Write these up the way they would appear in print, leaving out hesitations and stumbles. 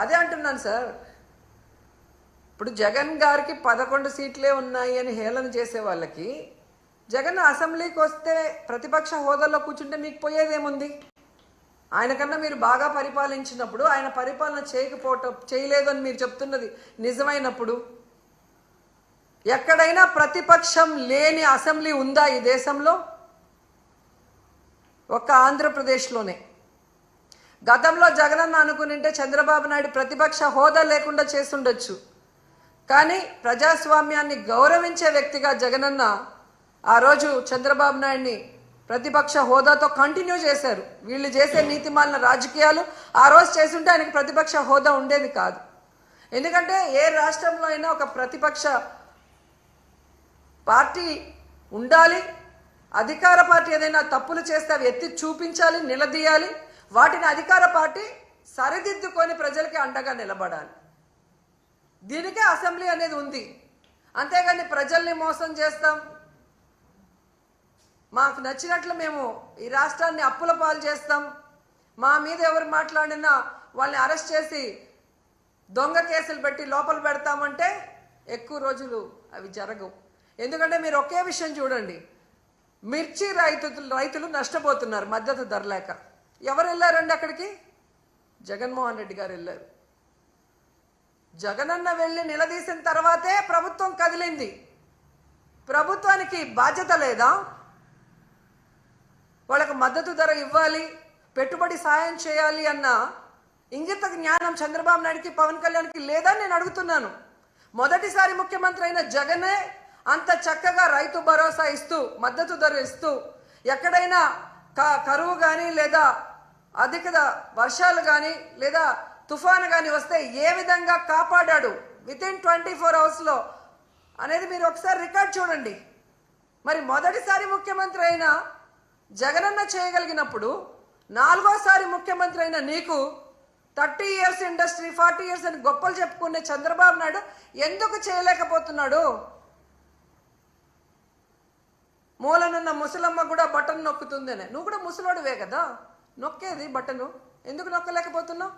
అదే అంటున్నాను సార్. ఇప్పుడు జగన్ గారికి 11 సీట్లే ఉన్నాయి అని హేళన చేసే వాళ్ళకి జగన్ అసెంబ్లీకి వస్తే ప్రతిపక్ష హోదాలో కూర్చుంటే మీకు పోయేదేముంది? ఆయన కన్నా మీరు బాగా పరిపాలించినప్పుడు ఆయన పరిపాలన చేయలేదు అని మీరు చెప్తున్నది నిజమైనప్పుడు ఎక్కడైనా ప్రతిపక్షం లేని అసెంబ్లీ ఉందా ఈ దేశంలో? ఒక్క ఆంధ్రప్రదేశ్లోనే. గతంలో జగనన్న అనుకునింటే చంద్రబాబు నాయుడు ప్రతిపక్ష హోదా లేకుండా చేస్తుండొచ్చు. కానీ ప్రజాస్వామ్యాన్ని గౌరవించే వ్యక్తిగా జగనన్న ఆ రోజు చంద్రబాబు నాయుడిని ప్రతిపక్ష హోదాతో కంటిన్యూ చేశారు. వీళ్ళు చేసే నీతిమాలిన రాజకీయాలు ఆ రోజు చేస్తుంటే ఆయనకి ప్రతిపక్ష హోదా ఉండేది కాదు. ఎందుకంటే ఏ రాష్ట్రంలో అయినా ఒక ప్రతిపక్ష పార్టీ ఉండాలి. అధికార పార్టీ ఏదైనా తప్పులు చేస్తే అవి ఎత్తి చూపించాలి, నిలదీయాలి. వాటిని అధికార పార్టీ సరిదిద్దుకొని ప్రజలకి అండగా నిలబడాలి. దీనికే అసెంబ్లీ అనేది ఉంది. అంతేగాని ప్రజల్ని మోసం చేస్తాం, మాకు నచ్చినట్లు మేము ఈ రాష్ట్రాన్ని అప్పుల పాలు చేస్తాం, మా మీద ఎవరు మాట్లాడినా వాళ్ళని అరెస్ట్ చేసి దొంగ కేసులు పెట్టి లోపల పెడతామంటే ఎక్కువ రోజులు అవి జరగవు. ఎందుకంటే మీరు ఒకే విషయం చూడండి, మిర్చి రైతులు నష్టపోతున్నారు మద్దతు ధర లేక. ఎవరు వెళ్ళారండి అక్కడికి? జగన్మోహన్ రెడ్డి గారు వెళ్ళారు. జగనన్న వెళ్ళి నిలదీసిన తర్వాతే ప్రభుత్వం కదిలింది. ప్రభుత్వానికి బాధ్యత లేదా? వాళ్ళకు మద్దతు ధర ఇవ్వాలి, పెట్టుబడి సాయం చేయాలి అన్న ఇంగిత జ్ఞానం చంద్రబాబు నాయుడికి, పవన్ కళ్యాణ్కి లేదా నేను అడుగుతున్నాను. మొదటిసారి ముఖ్యమంత్రి అయిన జగనే అంత చక్కగా రైతు భరోసా ఇస్తూ, మద్దతు ధర ఇస్తూ, ఎక్కడైనా కరువు కానీ లేదా అధిక వర్షాలు కానీ లేదా తుఫాను కానీ వస్తే ఏ విధంగా కాపాడాడు వితిన్ 24 అవర్స్లో అనేది మీరు ఒకసారి రికార్డ్ చూడండి. మరి మొదటిసారి ముఖ్యమంత్రి అయిన జగనన్న చేయగలిగినప్పుడు 4వసారి ముఖ్యమంత్రి అయిన నీకు 30 ఇయర్స్ ఇండస్ట్రీ, 40 ఇయర్స్ అని గొప్పలు చెప్పుకునే చంద్రబాబు నాయుడు ఎందుకు చేయలేకపోతున్నాడు? మూలనున్న ముసలమ్మ కూడా బటన్ నొక్కుతుందనే. నువ్వు కూడా ముసలోడివే కదా, నొక్కేది బటను, ఎందుకు నొక్కలేకపోతున్నావు?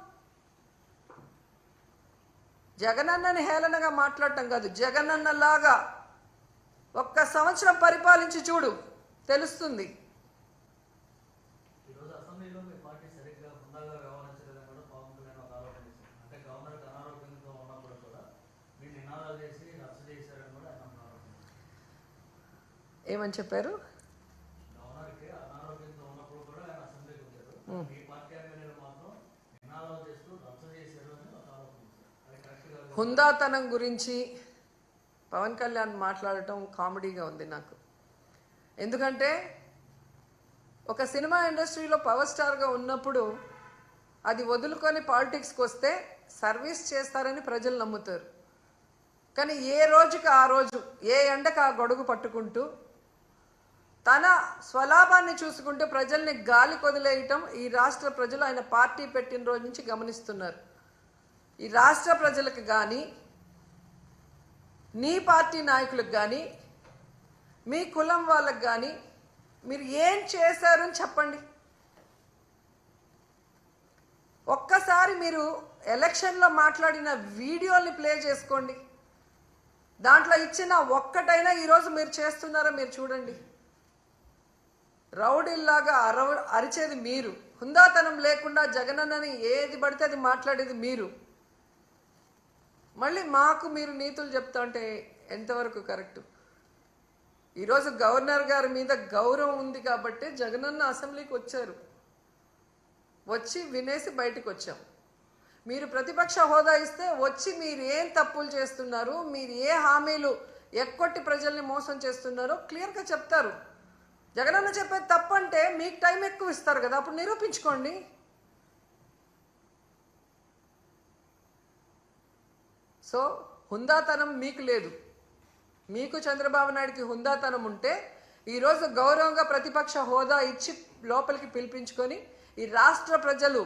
జగనన్నని హేళనగా మాట్లాడటం కాదు, జగనన్నలాగా 1 సంవత్సరం పరిపాలించి చూడు, తెలుస్తుంది. ఏమని చెప్పారు? హుందాతనం గురించి పవన్ కళ్యాణ్ మాట్లాడటం కామెడీగా ఉంది నాకు. ఎందుకంటే ఒక సినిమా ఇండస్ట్రీలో పవర్ స్టార్గా ఉన్నప్పుడు అది వదులుకొని పాలిటిక్స్కి వస్తే సర్వీస్ చేస్తారని ప్రజలు నమ్ముతారు. కానీ ఏ రోజుకి ఆ రోజు, ఏ ఎండకు ఆ గొడుగు పట్టుకుంటూ తన స్వలాభాన్ని చూసుకుంటూ ప్రజల్ని గాలి కొదిలేయటం ఈ రాష్ట్ర ప్రజలు ఆయన పార్టీ పెట్టిన రోజు నుంచి గమనిస్తున్నారు. ఈ రాష్ట్ర ప్రజలకు కానీ, నీ పార్టీ నాయకులకు కానీ, మీ కులం వాళ్ళకు కానీ మీరు ఏం చేశారని చెప్పండి. ఒక్కసారి మీరు ఎలక్షన్లో మాట్లాడిన వీడియోని ప్లే చేసుకోండి. దాంట్లో ఇచ్చిన ఒక్కటైనా ఈరోజు మీరు చేస్తున్నారో మీరు చూడండి. రౌడీల్లాగా అరిచేది మీరు, హుందాతనం లేకుండా జగనన్నని ఏది పడితే అది మాట్లాడేది మీరు. మళ్ళీ మాకు మీరు నీతులు చెప్తా అంటే ఎంతవరకు కరెక్టు? ఈరోజు గవర్నర్ గారి మీద గౌరవం ఉంది కాబట్టి జగనన్న అసెంబ్లీకి వచ్చారు, వచ్చి వినేసి బయటకు వచ్చాం. మీరు ప్రతిపక్ష హోదా ఇస్తే వచ్చి మీరు ఏం తప్పులు చేస్తున్నారు, మీరు ఏ హామీలు ఎక్కొట్టి ప్రజల్ని మోసం చేస్తున్నారో క్లియర్గా చెప్తారు. జగనన్న చెప్పేది తప్పంటే మీకు టైం ఎక్కువ ఇస్తారు కదా, అప్పుడు నిరూపించుకోండి. సో హుందాతనం మీకు లేదు. మీకు చంద్రబాబు నాయుడికి హుందాతనం ఉంటే ఈరోజు గౌరవంగా ప్రతిపక్ష హోదా ఇచ్చి లోపలికి పిలిపించుకొని ఈ రాష్ట్ర ప్రజలు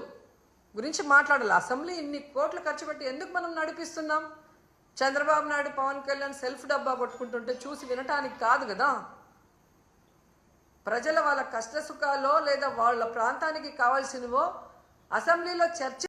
గురించి మాట్లాడాలి. అసెంబ్లీ ఇన్ని కోట్లు ఖర్చు పెట్టి ఎందుకు మనం నడిపిస్తున్నాం? చంద్రబాబు నాయుడు, పవన్ కళ్యాణ్ సెల్ఫ్ డబ్బా కొట్టుకుంటుంటే చూసి వినటానికి కాదు కదా. ప్రజల వాళ్ళ కష్ట సుఖాలో లేదా వాళ్ళ ప్రాంతానికి కావాల్సినవో అసెంబ్లీలో చర్చ